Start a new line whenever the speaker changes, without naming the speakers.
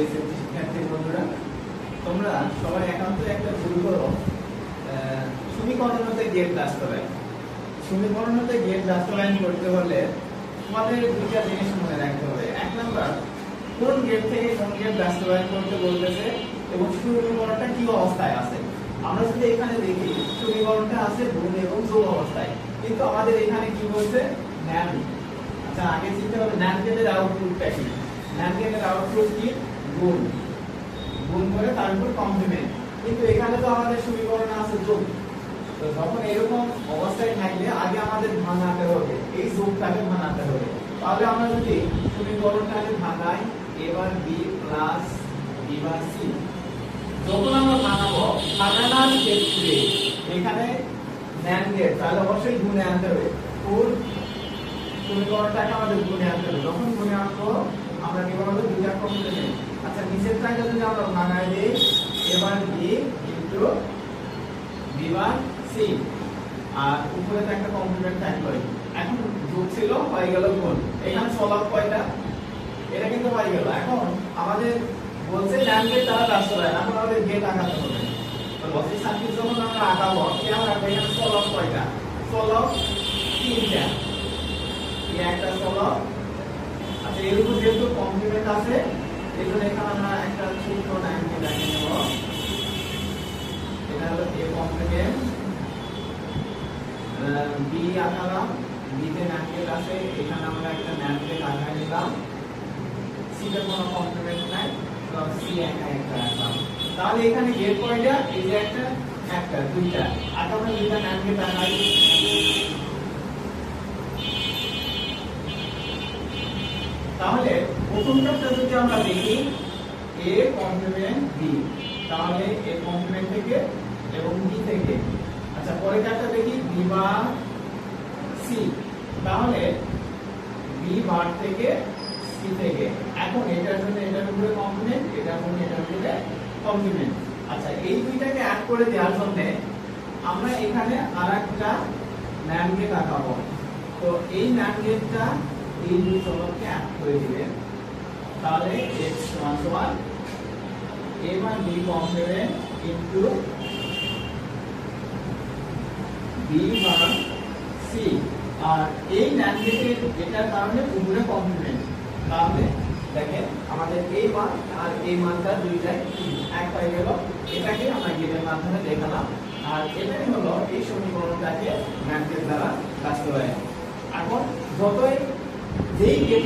SSC শিক্ষার্থী বন্ধুরা, তোমরা সবাই একান্ত একটা ভুল করো, সমীকরণতে গেট বাস্তবায়ন। সমীকরণতে গেট বাস্তবায়ন করতে হলে তোমাদের দুইটা জিনিস মনে রাখতে হবে। এক নাম্বার, কোন গেট থেকে কোন গেট বাস্তবায়ন করতে বলতেছে এবং সমীকরণটা কি অবস্থায় আছে। আমরা যদি এখানে দেখি সমীকরণটা আছে গুণ এবং যোগ অবস্থায়, কিন্তু আমাদের এখানে কি বলছে ন্যান্ড। আচ্ছা, আগে চিন্তা করো ন্যান্ড গেটের আউটপুটটা কি। ন্যান্ড গেটের আউটপুট কি? গুণ। গুণ করে তারপর কমপ্লিমেন্ট, কিন্তু এখানে তো আমাদের সমীকরণ আছে যোগ। তো যখন এরকম অবস্থায় থাকলে আগে আমাদের ভাঙাতে হবে, এই যোগটাকে ভাঙাতে হবে। তাহলে আমরা যদি সমীকরণটাকে ভাঙাই, এবার b plus b bar c, যখন আমরা ভাঙাবো ভাঙানোর ক্ষেত্রে এখানে ন্যান্ড গেট, তাহলে অবশ্যই গুণে আনতে হবে। কোন সমীকরণটাকে আমাদের গুণে আনতে হবে। যখন গুণে আনবো আমরা কি করব? দুইটা কমপ্লিমেন্ট। আচ্ছা, নিচেরটাকে যদি আমরা ভাঙাই দেই, এবার b into b bar c, আর উপরে তো একটা কমপ্লিমেন্ট থাকবে। এখন যোগ ছিল, হয়ে গেল গুণ। এখানে চলক কয়টা? এটা কিন্তু হয়ে গেল। এখন আমাদের বলছে ন্যান্ড গেট দ্বারা বাস্তবায়ন, এখন আমাদের গেট আঁকাতে হবে। তো লজিক সার্কিট যখন আমরা আঁকাবো, কেমন আঁকবো? এখানে চলক কয়টা? চলক তিনটা, এই একটা চলক। আচ্ছা, এর উপর যেহেতু কমপ্লিমেন্ট আছে, এই জন্য এখানে আমরা একটা ছোট নামকে দেখিয়ে নেব। এটা হলো এ কমপ্লিমেন্ট, বি আঁকালাম, বিতে ন্যান্ড গেট আছে, এখানে আমরা একটা ন্যান্ড গেট আঁকা নিলাম। সিতে কোনো কমপ্লিমেন্ট নাই, তো সি একা একটা আঁকলাম। তাহলে এখানে গেট কয়টা? এই যে একটা, একটা, দুইটা। আর আমরা দুইটা ন্যান্ড গেট আঁকাই। তাহলে প্রথমটা যদি আমরা দেখি এ কমপ্লিমেন্ট বি, তাহলে এ কমপ্লিমেন্ট থেকে এবং বি থেকে। আচ্ছা, পরের কাজটা দেখি বি বার সি, তাহলে বি বার থেকে সি থেকে। এখন এটার জন্য এটার উপরে কমপ্লিমেন্ট, এটার জন্য এটার উপরে কমপ্লিমেন্ট। আচ্ছা, এই দুইটাকে অ্যাড করে দেওয়ার জন্য আমরা এখানে আরেকটা ন্যান্ড গেট আঁকাবো। তো এই ন্যান্ড গেটটা এই দুই চলককে অ্যাড করে দিবেন, তাহলে x সমান সমান a bar b complement into b bar c, আর এই ন্যান্ড গেটের এটার কারণে উপরে কমপ্লিমেন্ট। তাহলে দেখেন আমাদের এই মান আর এই মানটা দুইটাই এক হয়ে গেল। এটাকে আমরা গেটের মাধ্যমে দেখালাম, আর এটাই হলো এই সমীকরণটাকে ন্যান্ড গেট দ্বারা বাস্তবায়ন। এখন যতই যেই গেট